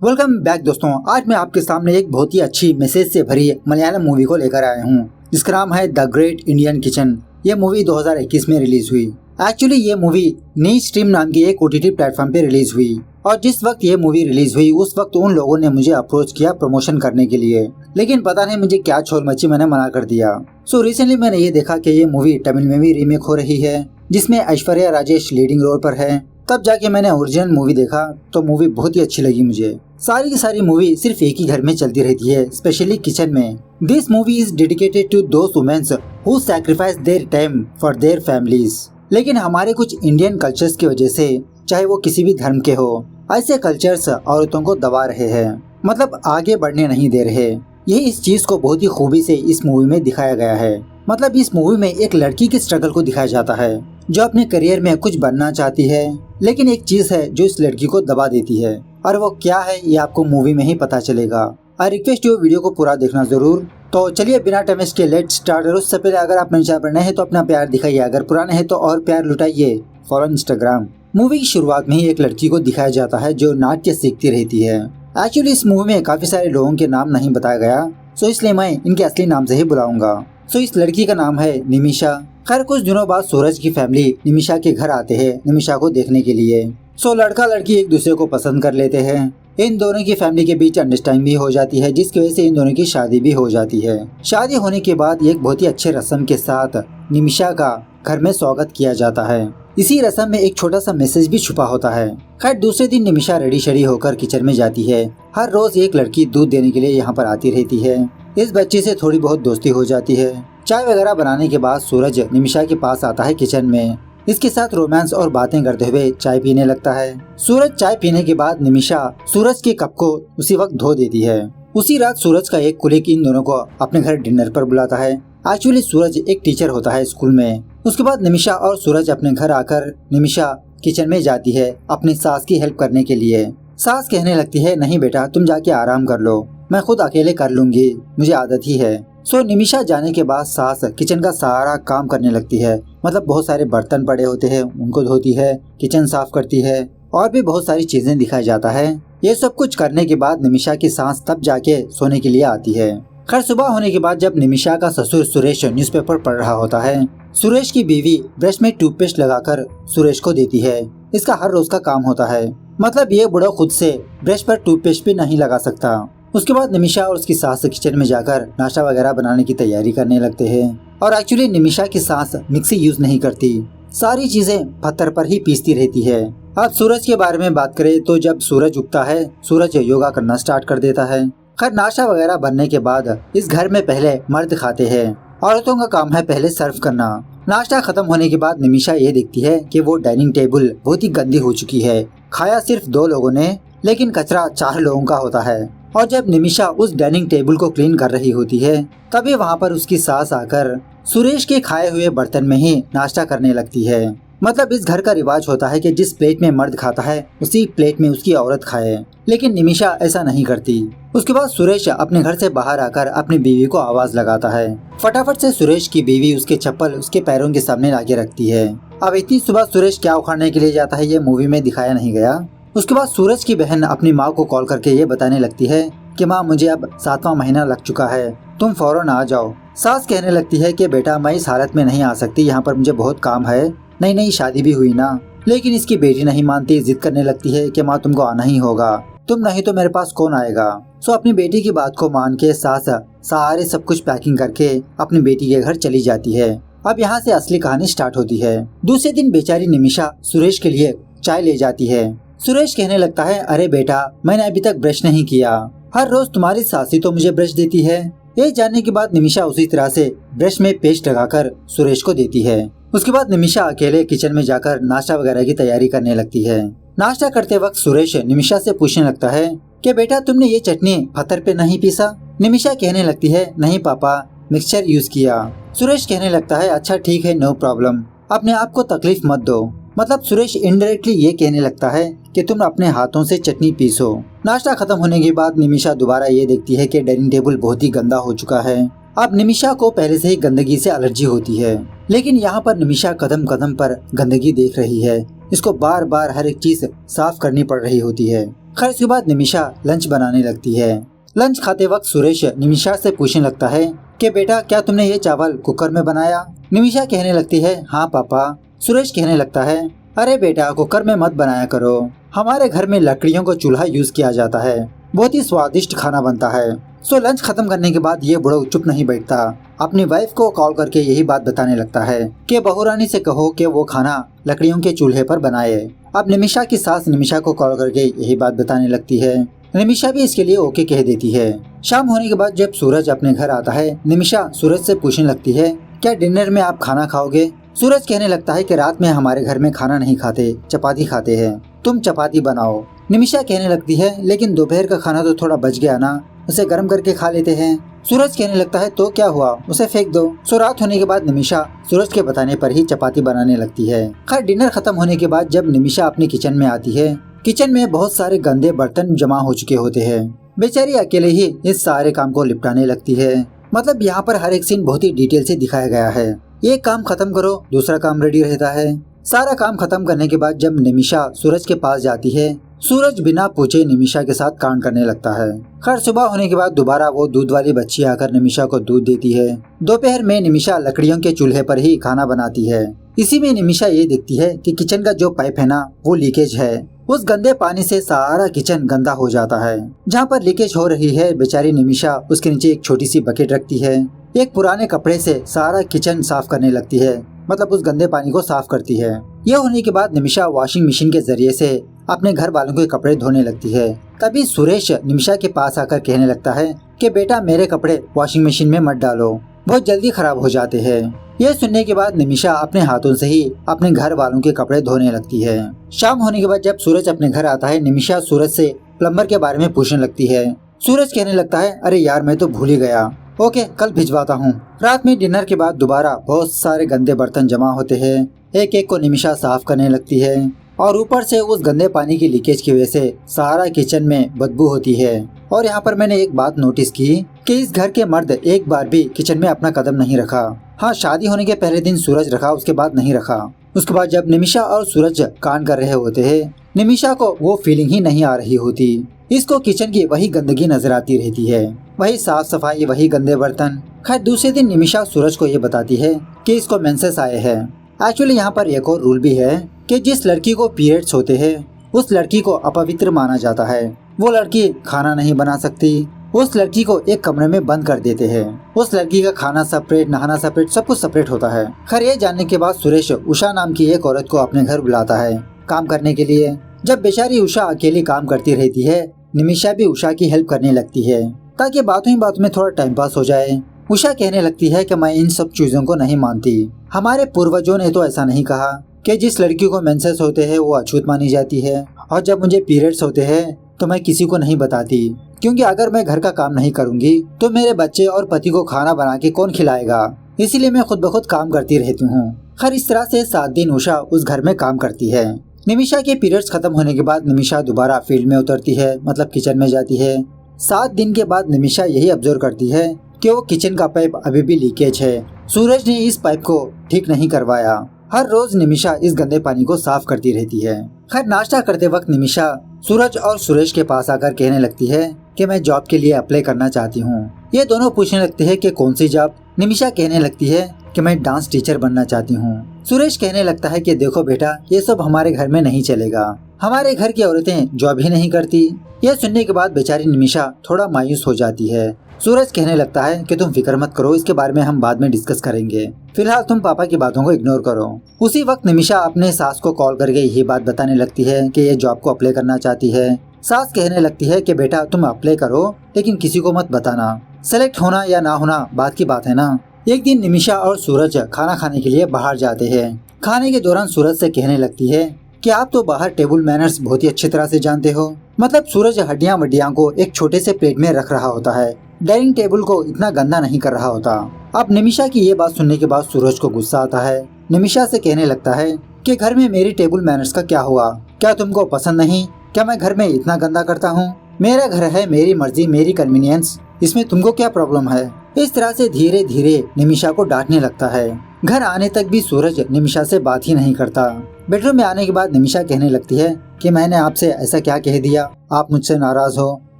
Welcome back दोस्तों। आज मैं आपके सामने एक बहुत ही अच्छी मैसेज से भरी मलयालम मूवी को लेकर आया हूँ, जिसका नाम है द ग्रेट इंडियन किचन। ये मूवी 2021 में रिलीज हुई। एक्चुअली ये मूवी नी स्ट्रीम नाम की एक OTT प्लेटफॉर्म पे रिलीज हुई और जिस वक्त ये मूवी रिलीज हुई उस वक्त उन लोगों ने मुझे अप्रोच किया प्रमोशन करने के लिए, लेकिन पता नहीं मुझे क्या छोल मची, मैंने मना कर दिया। सो रिसेंटली मैंने ये देखा कि ये मूवी तमिल में भी रीमेक हो रही है, जिसमें ऐश्वर्या राजेश लीडिंग रोल पर है। तब जाके मैंने ओरिजिनल मूवी देखा तो मूवी बहुत ही अच्छी लगी मुझे। सारी की सारी मूवी सिर्फ एक ही घर में चलती रहती है, स्पेशली किचन में। This movie is dedicated to those womens who sacrifice their time for their families. लेकिन हमारे कुछ इंडियन कल्चर्स की वजह से, चाहे वो किसी भी धर्म के हो, ऐसे कल्चर्स औरतों को दबा रहे हैं, मतलब आगे बढ़ने नहीं दे रहे। यही इस चीज को बहुत ही खूबी से इस मूवी में दिखाया गया है। मतलब इस मूवी में एक लड़की के स्ट्रगल को दिखाया जाता है जो अपने करियर में कुछ बनना चाहती है, लेकिन एक चीज है जो इस लड़की को दबा देती है, और वो क्या है ये आपको मूवी में ही पता चलेगा। आई रिक्वेस्ट यू वीडियो को पूरा देखना जरूर। तो चलिए बिना टाइम वेस्ट के लेट्स स्टार्ट। और उससे पहले अगर आप मेरे चैनल पर नए हैं तो अपना प्यार दिखाइए, अगर पुराने हैं तो और प्यार लुटाइए। Follow Instagram. मूवी की शुरुआत में ही एक लड़की को दिखाया जाता है जो नाट्य सीखती रहती है। एक्चुअली इस मूवी में काफी सारे लोगों के नाम नहीं बताया गया, सो इसलिए मैं इनके असली नाम से ही बुलाऊंगा। सो इस लड़की का नाम है निमिषा। खैर कुछ दिनों बाद सूरज की फैमिली निमिषा के घर आते हैं निमिषा को देखने के लिए। सो लड़का लड़की एक दूसरे को पसंद कर लेते हैं। इन दोनों की फैमिली के बीच अंडरस्टैंडिंग भी हो जाती है, जिसकी वजह से इन दोनों की शादी भी हो जाती है। शादी होने के बाद एक बहुत ही अच्छे रस्म के साथ निमिषा का घर में स्वागत किया जाता है। इसी रस्म में एक छोटा सा मैसेज भी छुपा होता है। खैर दूसरे दिन निमिषा रेडी शेडी होकर किचन में जाती है। हर रोज एक लड़की दूध देने के लिए यहाँ पर आती रहती है। इस बच्चे से थोड़ी बहुत दोस्ती हो जाती है। चाय वगैरह बनाने के बाद सूरज निमिषा के पास आता है किचन में। इसके साथ रोमांस और बातें करते हुए चाय पीने लगता है। सूरज चाय पीने के बाद निमिषा सूरज के कप को उसी वक्त धो देती है। उसी रात सूरज का एक कुलीग इन दोनों को अपने घर डिनर पर बुलाता है। एक्चुअली सूरज एक टीचर होता है स्कूल में। उसके बाद निमिषा और सूरज अपने घर आकर निमिषा किचन में जाती है अपनी सास की हेल्प करने के लिए। सास कहने लगती है, नहीं बेटा तुम जाके आराम कर लो, मैं खुद अकेले कर लूंगी, मुझे आदत ही है। सो निमिषा जाने के बाद सास किचन का सारा काम करने लगती है। मतलब बहुत सारे बर्तन पड़े होते हैं उनको धोती है, किचन साफ करती है और भी बहुत सारी चीजें दिखाया जाता है। ये सब कुछ करने के बाद निमिषा की सास तब जाके सोने के लिए आती है। खैर सुबह होने के बाद जब निमिषा का ससुर सुरेश न्यूज़पेपर पढ़ रहा होता है, सुरेश की बीवी ब्रश में टूथपेस्ट लगाकर सुरेश को देती है। इसका हर रोज का काम होता है। मतलब ये बुढ़ा खुद से ब्रश पर टूथपेस्ट भी नहीं लगा सकता। उसके बाद निमिषा और उसकी सास किचन में जाकर नाश्ता वगैरह बनाने की तैयारी करने लगते हैं। और एक्चुअली निमिषा की सास मिक्सी यूज नहीं करती, सारी चीजें पत्थर पर ही पीसती रहती है। अब सूरज के बारे में बात करें तो जब सूरज उगता है सूरज योगा करना स्टार्ट कर देता है। खैर नाश्ता वगैरह बनने के बाद इस घर में पहले मर्द खाते हैं, औरतों का काम है पहले सर्व करना। नाश्ता खत्म होने के बाद निमिषा ये देखती है कि वो डाइनिंग टेबल बहुत ही गंदी हो चुकी है। खाया सिर्फ 2 लोगों ने, लेकिन कचरा 4 लोगों का होता है। और जब निमिषा उस डाइनिंग टेबल को क्लीन कर रही होती है तभी वहाँ पर उसकी सास आकर सुरेश के खाए हुए बर्तन में ही नाश्ता करने लगती है। मतलब इस घर का रिवाज होता है कि जिस प्लेट में मर्द खाता है उसी प्लेट में उसकी औरत खाए, लेकिन निमिषा ऐसा नहीं करती। उसके बाद सुरेश अपने घर से बाहर आकर अपनी बीवी को आवाज लगाता है। फटाफट से सुरेश की बीवी उसके चप्पल उसके पैरों के सामने लाके रखती है। अब इतनी सुबह सुरेश क्या उखाड़ने के लिए जाता है ये मूवी में दिखाया नहीं गया। उसके बाद सूरज की बहन अपनी माँ को कॉल करके ये बताने लगती है कि माँ मुझे अब 7वां महीना लग चुका है, तुम फौरन आ जाओ। सास कहने लगती है कि बेटा मैं इस हालत में नहीं आ सकती, यहाँ पर मुझे बहुत काम है, नई नई शादी भी हुई ना। लेकिन इसकी बेटी नहीं मानती, जिद करने लगती है कि माँ तुमको आना ही होगा, तुम नहीं तो मेरे पास कौन आएगा। सो अपनी बेटी की बात को मान के सास सारे सब कुछ पैकिंग करके अपनी बेटी के घर चली जाती है। अब यहाँ से असली कहानी स्टार्ट होती है। दूसरे दिन बेचारी निमिषा सुरेश के लिए चाय ले जाती है। सुरेश कहने लगता है, अरे बेटा मैंने अभी तक ब्रश नहीं किया, हर रोज तुम्हारी सास ही तो मुझे ब्रश देती है। ये जानने के बाद निमिषा उसी तरह से ब्रश में पेस्ट लगाकर सुरेश को देती है। उसके बाद निमिषा अकेले किचन में जाकर नाश्ता वगैरह की तैयारी करने लगती है। नाश्ता करते वक्त सुरेश निमिषा से पूछने लगता है कि बेटा तुमने ये चटनी पत्थर पे नहीं पीसा। निमिषा कहने लगती है, नहीं पापा मिक्सचर यूज किया। सुरेश कहने लगता है, अच्छा ठीक है नो प्रॉब्लम, अपने आप को तकलीफ मत दो। मतलब सुरेश इनडायरेक्टली ये कहने लगता है कि तुम अपने हाथों से चटनी पीसो। नाश्ता खत्म होने के बाद निमिषा दोबारा ये देखती है कि डाइनिंग टेबल बहुत ही गंदा हो चुका है। अब निमिषा को पहले से ही गंदगी से एलर्जी होती है, लेकिन यहाँ पर निमिषा कदम कदम पर गंदगी देख रही है। इसको बार बार हर एक चीज साफ करनी पड़ रही होती है। खैर इसके बाद निमिषा लंच बनाने लगती है। लंच खाते वक्त सुरेश निमिषा से पूछने लगता है कि बेटा क्या तुमने ये चावल कुकर में बनाया? निमिषा कहने लगती है हाँ पापा। सुरेश कहने लगता है अरे बेटा कुकर में मत बनाया करो, हमारे घर में लकड़ियों का चूल्हा यूज किया जाता है, बहुत ही स्वादिष्ट खाना बनता है। सो लंच खत्म करने के बाद ये बुढ़ऊ चुप नहीं बैठता, अपनी वाइफ को कॉल करके यही बात बताने लगता है कि बहुरानी से कहो कि वो खाना लकड़ियों के चूल्हे पर बनाए। अब निमिषा की सास निमिषा को कॉल करके यही बात बताने लगती है। निमिषा भी इसके लिए ओके कह देती है। शाम होने के बाद जब सूरज अपने घर आता है, निमिषा सूरज से पूछने लगती है क्या डिनर में आप खाना खाओगे? सूरज कहने लगता है कि रात में हमारे घर में खाना नहीं खाते, चपाती खाते हैं, तुम चपाती बनाओ। निमिषा कहने लगती है लेकिन दोपहर का खाना तो थोड़ा बच गया ना, उसे गर्म करके खा लेते हैं। सूरज कहने लगता है तो क्या हुआ, उसे फेंक दो। सो रात होने के बाद निमिषा सूरज के बताने पर ही चपाती बनाने लगती है। खैर डिनर खत्म होने के बाद जब निमिषा अपने किचन में आती है, किचन में बहुत सारे गंदे बर्तन जमा हो चुके होते हैं। बेचारी अकेले ही इस सारे काम को निपटाने लगती है। मतलब यहाँ पर हर एक सीन बहुत ही डिटेल से दिखाया गया है। एक काम खत्म करो दूसरा काम रेडी रहता है। सारा काम खत्म करने के बाद जब निमिषा सूरज के पास जाती है, सूरज बिना पूछे निमिषा के साथ कांड करने लगता है। खैर सुबह होने के बाद दोबारा वो दूध वाली बच्ची आकर निमिषा को दूध देती है। दोपहर में निमिषा लकड़ियों के चूल्हे पर ही खाना बनाती है। इसी में निमिषा ये देखती है कि किचन का जो पाइप है ना वो लीकेज है। उस गंदे पानी से सारा किचन गंदा हो जाता है। जहाँ पर लीकेज हो रही है बेचारी निमिषा उसके नीचे एक छोटी सी बकेट रखती है। एक पुराने कपड़े से सारा किचन साफ करने लगती है, मतलब उस गंदे पानी को साफ करती है। यह होने के बाद निमिषा वॉशिंग मशीन के जरिए से अपने घर वालों के कपड़े धोने लगती है। तभी सुरेश निमिषा के पास आकर कहने लगता है कि बेटा मेरे कपड़े वॉशिंग मशीन में मत डालो, बहुत जल्दी खराब हो जाते हैं। यह सुनने के बाद निमिषा अपने हाथों से ही अपने घर वालों के कपड़े धोने लगती है। शाम होने के बाद जब सूरज अपने घर आता है, निमिषा सूरज से प्लम्बर के बारे में पूछने लगती है। सूरज कहने लगता है अरे यार मैं तो भूल ही गया, ओके कल भिजवाता हूँ। रात में डिनर के बाद दोबारा बहुत सारे गंदे बर्तन जमा होते हैं। एक एक को निमिषा साफ करने लगती है और ऊपर से उस गंदे पानी की लीकेज की वजह से सारा किचन में बदबू होती है। और यहाँ पर मैंने एक बात नोटिस की कि इस घर के मर्द एक बार भी किचन में अपना कदम नहीं रखा। हाँ शादी होने के पहले दिन सूरज रखा, उसके बाद नहीं रखा। उसके बाद जब निमिषा और सूरज कांड कर रहे होते हैं, निमिषा को वो फीलिंग ही नहीं आ रही होती। इसको किचन की वही गंदगी नजर आती रहती है, वही साफ सफाई, वही गंदे बर्तन। खैर दूसरे दिन निमिषा सूरज को ये बताती है कि इसको मेंसेस आए हैं। एक्चुअली यहाँ पर एक और रूल भी है कि जिस लड़की को पीरियड्स होते हैं उस लड़की को अपवित्र माना जाता है। वो लड़की खाना नहीं बना सकती, उस लड़की को एक कमरे में बंद कर देते हैं। उस लड़की का खाना सेपरेट, नहाना सेपरेट, सब कुछ सेपरेट होता है। खैर ये जानने के बाद सुरेश उषा नाम की एक औरत को अपने घर बुलाता है काम करने के लिए। जब बेचारी उषा अकेली काम करती रहती है, निमिषा भी उषा की हेल्प करने लगती है ताकि बातों ही बातों में थोड़ा टाइम पास हो जाए। उषा कहने लगती है कि मैं इन सब चीजों को नहीं मानती, हमारे पूर्वजों ने तो ऐसा नहीं कहा कि जिस लड़की को मेंसेस होते हैं वो अछूत मानी जाती है, और जब मुझे पीरियड्स होते हैं तो मैं किसी को नहीं बताती, क्योंकि अगर मैं घर का काम नहीं करूंगी तो मेरे बच्चे और पति को खाना बना के कौन खिलाएगा, इसीलिए मैं खुद ब खुद काम करती रहती हूँ। खैर इस तरह से 7 दिन उषा उस घर में काम करती है। निमिषा के पीरियड्स खत्म होने के बाद निमिषा दोबारा फील्ड में उतरती है, मतलब किचन में जाती है। 7 दिन के बाद निमिषा यही ऑब्जर्व करती है कि वो किचन का पाइप अभी भी लीकेज है। सूरज ने इस पाइप को ठीक नहीं करवाया। हर रोज निमिषा इस गंदे पानी को साफ करती रहती है। खैर नाश्ता करते वक्त निमिषा सूरज और सुरेश के पास आकर कहने लगती है कि मैं जॉब के लिए अप्लाई करना चाहती हूँ। ये दोनों पूछने लगते हैं कि कौन सी जॉब। निमिषा कहने लगती है कि मैं डांस टीचर बनना चाहती हूँ। सुरेश कहने लगता है कि देखो बेटा ये सब हमारे घर में नहीं चलेगा, हमारे घर की औरतें जॉब ही नहीं करती। यह सुनने के बाद बेचारी निमिषा थोड़ा मायूस हो जाती है। सूरज कहने लगता है कि तुम फिक्र मत करो, इसके बारे में हम बाद में डिस्कस करेंगे, फिलहाल तुम पापा की बातों को इग्नोर करो। उसी वक्त निमिषा अपने सास को कॉल करके यही बात बताने लगती है कि ये जॉब को अप्लाई करना चाहती है। सास कहने लगती है कि बेटा तुम अप्लाई करो लेकिन किसी को मत बताना, सेलेक्ट होना या ना होना बात की बात है ना। एक दिन निमिषा और सूरज खाना खाने के लिए बाहर जाते हैं। खाने के दौरान सूरज से कहने लगती है कि आप तो बाहर टेबल मैनर्स बहुत ही अच्छी तरह से जानते हो। मतलब सूरज हड्डियां वड्डियां को एक छोटे से प्लेट में रख रहा होता है, डाइनिंग टेबल को इतना गंदा नहीं कर रहा होता। अब निमिषा की ये बात सुनने के बाद सूरज को गुस्सा आता है। निमिषा से कहने लगता है कि घर में मेरी टेबल मैनर्स का क्या हुआ, क्या तुमको पसंद नहीं, क्या मैं घर में इतना गंदा करता हूँ? मेरा घर है, मेरी मर्जी, मेरी कन्वीनियंस, इसमें तुमको क्या प्रॉब्लम है? इस तरह से धीरे धीरे निमिषा को डांटने लगता है। घर आने तक भी सूरज निमिषा से बात ही नहीं करता। बेडरूम में आने के बाद निमिषा कहने लगती है कि मैंने आपसे ऐसा क्या कह दिया, आप मुझसे नाराज हो।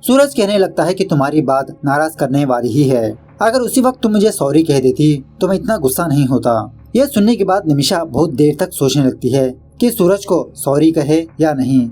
सूरज कहने लगता है कि तुम्हारी बात नाराज करने वाली ही है, अगर उसी वक्त तुम मुझे सॉरी कह देती तो मैं इतना गुस्सा नहीं होता। यह सुनने के बाद निमिषा बहुत देर तक सोचने लगती है कि सूरज को सॉरी कहे या नहीं।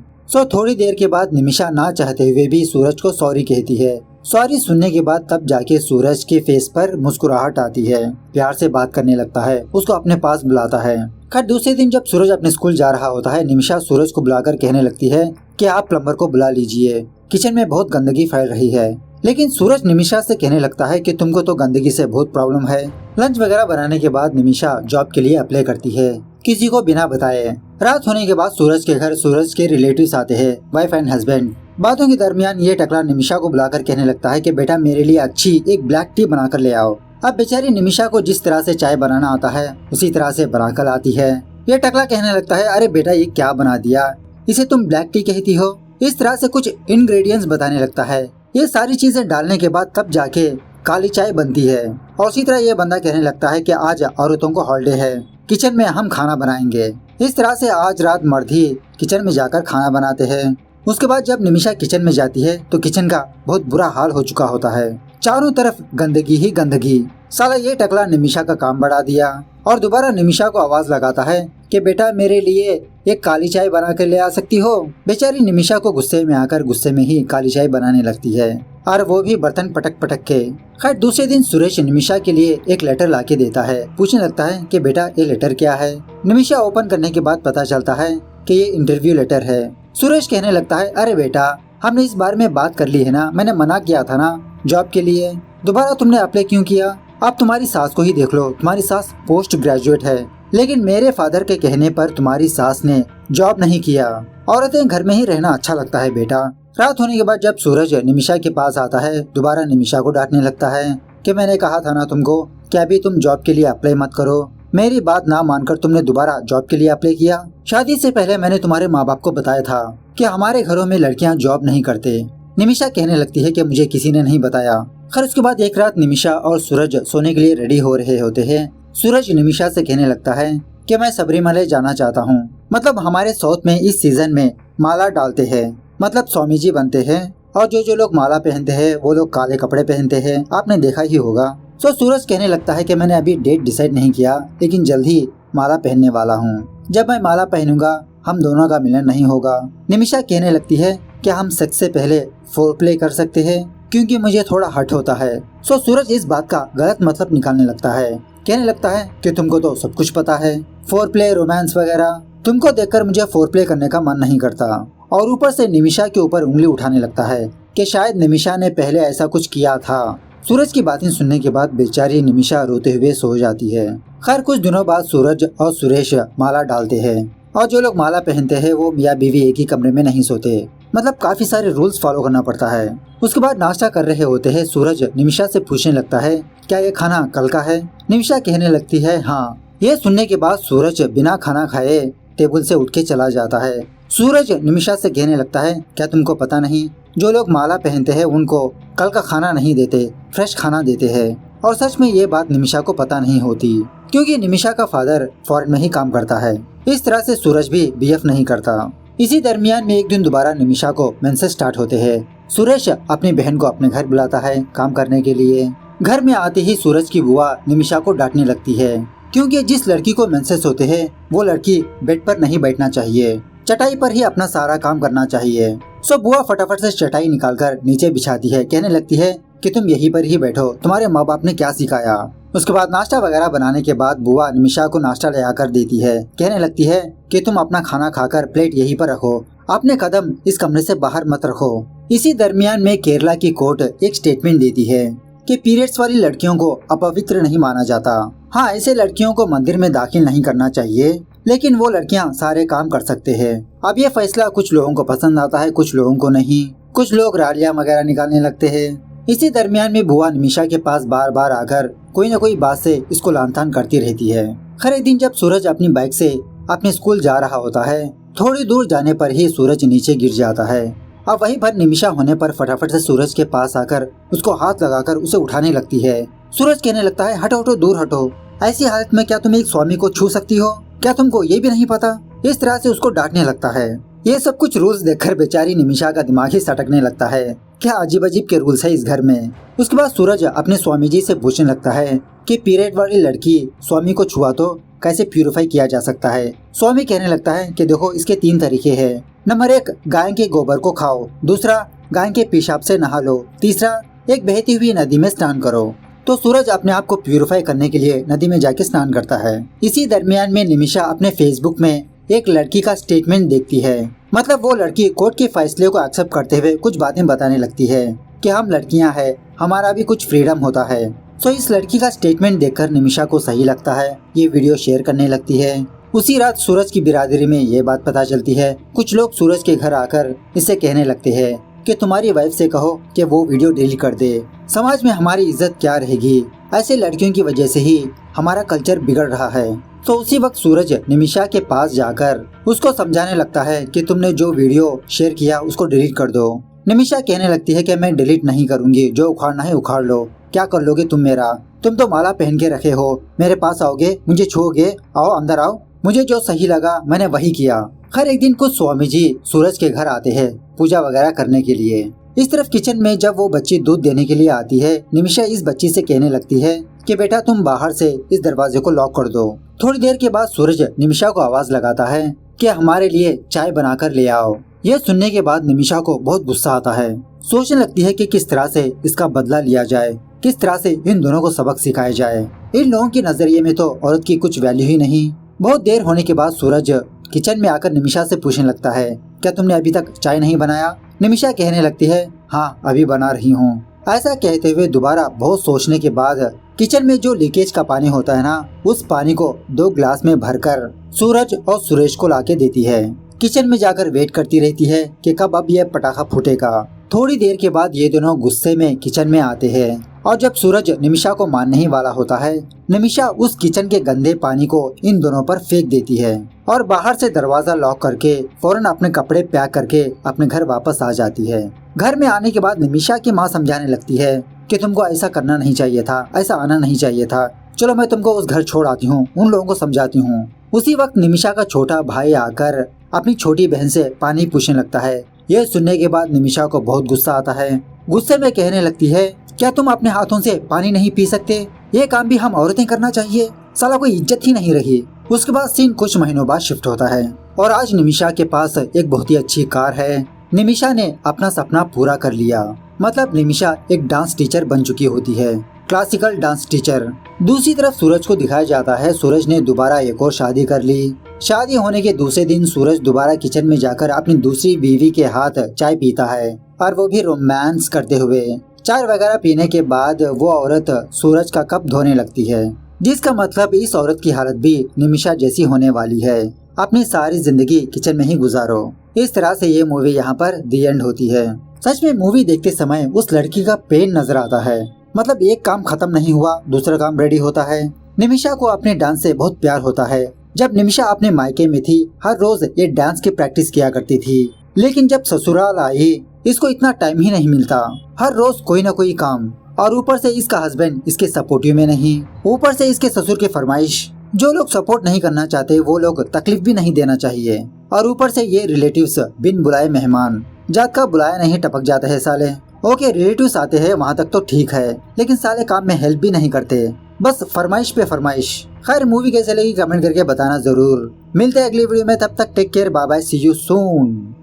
थोड़ी देर के बाद निमिषा ना चाहते हुए भी सूरज को सॉरी कहती है। सॉरी सुनने के बाद तब जाके सूरज के फेस पर मुस्कुराहट आती है, प्यार से बात करने लगता है, उसको अपने पास बुलाता है। खैर दूसरे दिन जब सूरज अपने स्कूल जा रहा होता है, निमिषा सूरज को बुलाकर कहने लगती है कि आप प्लम्बर को बुला लीजिए, किचन में बहुत गंदगी फैल रही है। लेकिन सूरज निमिषा से कहने लगता है कि तुमको तो गंदगी से बहुत प्रॉब्लम है। लंच वगैरह बनाने के बाद निमिषा जॉब के लिए अप्लाई करती है, किसी को बिना बताए। रात होने के बाद सूरज के घर सूरज के रिलेटिव्स आते हैं, वाइफ एंड हस्बैंड। बातों के दरमियान ये टकला निमिषा को बुलाकर कहने लगता है कि बेटा मेरे लिए अच्छी एक ब्लैक टी बनाकर ले आओ। अब बेचारी निमिषा को जिस तरह से चाय बनाना आता है उसी तरह से बनाकर आती है। ये टकला कहने लगता है अरे बेटा ये क्या बना दिया, इसे तुम ब्लैक टी कहती हो। इस तरह से कुछ इंग्रेडिएंट्स बताने लगता है। ये सारी चीजें डालने के बाद तब जाके काली चाय बनती है। और उसी तरह ये बंदा कहने लगता है कि आज औरतों को हॉलिडे है, किचन में हम खाना बनाएंगे। इस तरह से आज रात मर्द ही किचन में जाकर खाना बनाते हैं। उसके बाद जब निमिषा किचन में जाती है तो किचन का बहुत बुरा हाल हो चुका होता है, चारों तरफ गंदगी ही गंदगी। साला ये टकला निमिषा का काम बढ़ा दिया और दोबारा निमिषा को आवाज लगाता है कि बेटा मेरे लिए एक काली चाय बना कर ले आ सकती हो। बेचारी निमिषा को गुस्से में आकर गुस्से में ही काली चाय बनाने लगती है, और वो भी बर्तन पटक पटक के। खैर दूसरे दिन सुरेश निमिषा के लिए एक लेटर लाके देता है, पूछने लगता है कि बेटा ये लेटर क्या है। निमिषा ओपन करने के बाद पता चलता है कि ये इंटरव्यू लेटर है। सुरेश कहने लगता है अरे बेटा हमने इस बारे में बात कर ली है ना, मैंने मना किया था ना जॉब के लिए, दोबारा तुमने अप्लाई क्यों किया। अब तुम्हारी सास को ही देख लो, तुम्हारी सास पोस्ट ग्रेजुएट है, लेकिन मेरे फादर के कहने पर तुम्हारी सास ने जॉब नहीं किया। औरतें घर में ही रहना अच्छा लगता है बेटा। रात होने के बाद जब सूरज निमिषा के पास आता है, दोबारा निमिषा को डांटने लगता है कि मैंने कहा था ना तुमको कि अभी तुम जॉब के लिए अप्लाई मत करो। मेरी बात ना मानकर तुमने दोबारा जॉब के लिए अप्लाई किया। शादी से पहले मैंने तुम्हारे माँ बाप को बताया था कि हमारे घरों में लड़कियां जॉब नहीं करते। निमिषा कहने लगती है कि मुझे किसी ने नहीं बताया। खैर उसके बाद एक रात निमिषा और सूरज सोने के लिए रेडी हो रहे होते हैं। सूरज निमिषा से कहने लगता है कि मैं सबरीमले जाना चाहता हूँ। मतलब हमारे साउथ में इस सीजन में माला डालते हैं, मतलब स्वामी जी बनते हैं, और जो लोग माला पहनते हैं वो लोग काले कपड़े पहनते हैं, आपने देखा ही होगा। सूरज कहने लगता है कि मैंने अभी डेट डिसाइड नहीं किया, लेकिन जल्द ही माला पहनने वाला हूँ। जब मैं माला पहनूंगा हम दोनों का मिलन नहीं होगा। निमिषा कहने लगती है कि हम सेक्स से पहले फोरप्ले कर सकते हैं, क्योंकि मुझे थोड़ा हट होता है। सूरज इस बात का गलत मतलब निकालने लगता है, कहने लगता है कि तुमको तो सब कुछ पता है, फोरप्ले रोमांस वगैरह, तुमको देखकर मुझे फोरप्ले करने का मन नहीं करता। और ऊपर से निमिषा के ऊपर उंगली उठाने लगता है कि शायद निमिषा ने पहले ऐसा कुछ किया था। सूरज की बातें सुनने के बाद बेचारी निमिषा रोते हुए सो जाती है। खैर कुछ दिनों बाद सूरज और सुरेश माला डालते हैं, और जो लोग माला पहनते हैं वो मियाँ बीवी एक ही कमरे में नहीं सोते, मतलब काफी सारे रूल्स फॉलो करना पड़ता है। उसके बाद नाश्ता कर रहे होते हैं। सूरज निमिषा से पूछने लगता है क्या ये खाना कल का है। निमिषा कहने लगती है हाँ। ये सुनने के बाद सूरज बिना खाना खाए टेबल से उठ के चला जाता है। सूरज निमिषा से कहने लगता है क्या तुमको पता नहीं, जो लोग माला पहनते हैं उनको कल का खाना नहीं देते, फ्रेश खाना देते हैं। और सच में ये बात निमिषा को पता नहीं होती, क्योंकि निमिषा का फादर फॉरेन में ही काम करता है। इस तरह से सूरज भी बीएफ नहीं करता। इसी दरमियान में एक दिन दोबारा निमिषा को मेंसेस स्टार्ट होते हैं। सुरेश अपनी बहन को अपने घर बुलाता है काम करने के लिए। घर में आते ही सूरज की बुआ निमिषा को डांटने लगती है, क्योंकि जिस लड़की को मेंसेस होते हैं वो लड़की बेड पर नहीं बैठना चाहिए, चटाई पर ही अपना सारा काम करना चाहिए। बुआ फटाफट से चटाई निकालकर नीचे बिछाती है, कहने लगती है कि तुम यहीं पर ही बैठो, तुम्हारे माँ बाप ने क्या सिखाया। उसके बाद नाश्ता वगैरह बनाने के बाद बुआ निमिषा को नाश्ता ले आकर देती है, कहने लगती है कि तुम अपना खाना खाकर प्लेट यहीं पर रखो, अपने कदम इस कमरे से बाहर मत रखो। इसी दरमियान में केरला की कोर्ट एक स्टेटमेंट देती है कि पीरियड्स वाली लड़कियों को अपवित्र नहीं माना जाता। हाँ, ऐसे लड़कियों को मंदिर में दाखिल नहीं करना चाहिए, लेकिन वो लड़कियां सारे काम कर सकते हैं। अब ये फैसला कुछ लोगों को पसंद आता है, कुछ लोगों को नहीं। कुछ लोग रालियां वगैरह निकालने लगते हैं। इसी दरमियान में बुआ निमिषा के पास बार बार आकर कोई न कोई बात से इसको लानतान करती रहती है। खैर एक दिन जब सूरज अपनी बाइक से अपने स्कूल जा रहा होता है, थोड़ी दूर जाने पर ही सूरज नीचे गिर जाता है। अब वहीं पर निमिषा होने पर फटाफट से सूरज के पास आकर उसको हाथ लगाकर उसे उठाने लगती है। सूरज कहने लगता है हटो हटो, दूर हटो, ऐसी हालत में क्या तुम एक स्वामी को छू सकती हो, क्या तुमको ये भी नहीं पता इस तरह से उसको डांटने लगता है। ये सब कुछ रूल्स देखकर बेचारी निमिषा का दिमाग ही सटकने लगता है। क्या अजीब अजीब के रूल्स है इस घर में। उसके बाद सूरज अपने स्वामी जी से पूछने लगता है कि पीरियड वाली लड़की स्वामी को छुआ तो कैसे प्यूरिफाई किया जा सकता है। स्वामी कहने लगता है कि देखो इसके 3 तरीके हैं। नंबर 1, गाय के गोबर को खाओ। दूसरा, गाय के पेशाब से नहा लो। तीसरा, एक बहती हुई नदी में स्नान करो। तो सूरज अपने आप को प्यूरिफाई करने के लिए नदी में जाके स्नान करता है। इसी दरमियान में निमिषा अपने फेसबुक में एक लड़की का स्टेटमेंट देखती है। मतलब वो लड़की कोर्ट के फैसले को एक्सेप्ट करते हुए कुछ बातें बताने लगती है कि हम लड़कियां हैं, हमारा भी कुछ फ्रीडम होता है। सो इस लड़की का स्टेटमेंट देखकर निमिषा को सही लगता है। ये वीडियो शेयर करने लगती है। उसी रात सूरज की बिरादरी में ये बात पता चलती है। कुछ लोग सूरज के घर आकर इससे कहने लगते हैं कि तुम्हारी वाइफ से कहो कि वो वीडियो डिलीट कर दे। समाज में हमारी इज्जत क्या रहेगी, ऐसे लड़कियों की वजह से ही हमारा कल्चर बिगड़ रहा है। तो उसी वक्त सूरज निमिषा के पास जाकर उसको समझाने लगता है कि तुमने जो वीडियो शेयर किया उसको डिलीट कर दो। निमिषा कहने लगती है कि मैं डिलीट नहीं करूंगी, जो उखाड़ना है उखाड़ लो, क्या कर लोगे तुम मेरा? तुम तो माला पहन के रखे हो, मेरे पास आओगे, मुझे छूओगे, आओ अंदर आओ, मुझे जो सही लगा मैंने वही किया। खैर एक दिन कुछ स्वामी जी सूरज के घर आते हैं पूजा वगैरह करने के लिए। इस तरफ किचन में जब वो बच्ची दूध देने के लिए आती है, निमिषा इस बच्ची से कहने लगती है कि बेटा तुम बाहर से इस दरवाजे को लॉक कर दो। थोड़ी देर के बाद सूरज निमिषा को आवाज लगाता है कि हमारे लिए चाय बनाकर ले आओ। यह सुनने के बाद निमिषा को बहुत गुस्सा आता है। सोचने लगती है कि किस तरह से इसका बदला लिया जाए, किस तरह से इन दोनों को सबक सिखाया जाए। इन लोगों के नजरिए में तो औरत की कुछ वैल्यू ही नहीं। बहुत देर होने के बाद सूरज किचन में आकर निमिषा से पूछने लगता है क्या तुमने अभी तक चाय नहीं बनाया? निमिषा कहने लगती है हाँ अभी बना रही हूँ। ऐसा कहते हुए दोबारा बहुत सोचने के बाद किचन में जो लीकेज का पानी होता है ना, उस पानी को 2 ग्लास में भरकर सूरज और सुरेश को लाके देती है। किचन में जाकर वेट करती रहती है कि कब अब यह पटाखा फूटेगा। थोड़ी देर के बाद ये दोनों गुस्से में किचन में आते हैं और जब सूरज निमिषा को मारने ही वाला होता है, निमिषा उस किचन के गंदे पानी को इन दोनों पर फेंक देती है और बाहर से दरवाजा लॉक करके फौरन अपने कपड़े पैक करके अपने घर वापस आ जाती है। घर में आने के बाद निमिषा की माँ समझाने लगती है कि तुमको ऐसा करना नहीं चाहिए था, ऐसा आना नहीं चाहिए था, चलो मैं तुमको उस घर छोड़ आती हूँ, उन लोगों को समझाती हूँ। उसी वक्त निमिषा का छोटा भाई आकर अपनी छोटी बहन से पानी पूछने लगता है। यह सुनने के बाद निमिषा को बहुत गुस्सा आता है। गुस्से में कहने लगती है क्या तुम अपने हाथों से पानी नहीं पी सकते? ये काम भी हम औरतें करना चाहिए, साला कोई इज्जत ही नहीं रही। उसके बाद सीन कुछ महीनों बाद शिफ्ट होता है और आज निमिषा के पास एक बहुत ही अच्छी कार है। निमिषा ने अपना सपना पूरा कर लिया। मतलब निमिषा एक डांस टीचर बन चुकी होती है, क्लासिकल डांस टीचर। दूसरी तरफ सूरज को दिखाया जाता है सूरज ने दोबारा एक और शादी कर ली। शादी होने के दूसरे दिन सूरज दोबारा किचन में जाकर अपनी दूसरी बीवी के हाथ चाय पीता है और वो भी रोमांस करते हुए। चाय वगैरह पीने के बाद वो औरत सूरज का कप धोने लगती है, जिसका मतलब इस औरत की हालत भी निमिषा जैसी होने वाली है। अपनी सारी जिंदगी किचन में ही गुजारो। इस तरह से ये मूवी यहाँ पर दी एंड होती है। सच में मूवी देखते समय उस लड़की का पेन नजर आता है। मतलब एक काम खत्म नहीं हुआ, दूसरा काम रेडी होता है। निमिषा को अपने डांस से बहुत प्यार होता है। जब निमिषा अपने मायके में थी, हर रोज ये डांस की प्रैक्टिस किया करती थी, लेकिन जब ससुराल आई इसको इतना टाइम ही नहीं मिलता। हर रोज कोई न कोई काम, और ऊपर से इसका हस्बैंड इसके सपोर्टिव में नहीं, ऊपर से इसके ससुर की फरमाइश। जो लोग सपोर्ट नहीं करना चाहते वो लोग तकलीफ भी नहीं देना चाहिए, और ऊपर से ये रिलेटिव्स बिन बुलाए मेहमान, जात का बुलाया नहीं टपक जाते हैं साले। ओके रिलेटिव्स आते हैं वहाँ तक तो ठीक है, लेकिन साले काम में हेल्प भी नहीं करते, बस फरमाइश पे फरमाइश। खैर मूवी कैसे लगी कमेंट करके बताना जरूर। मिलते हैं अगली वीडियो में, तब तक take care, bye bye, see you soon.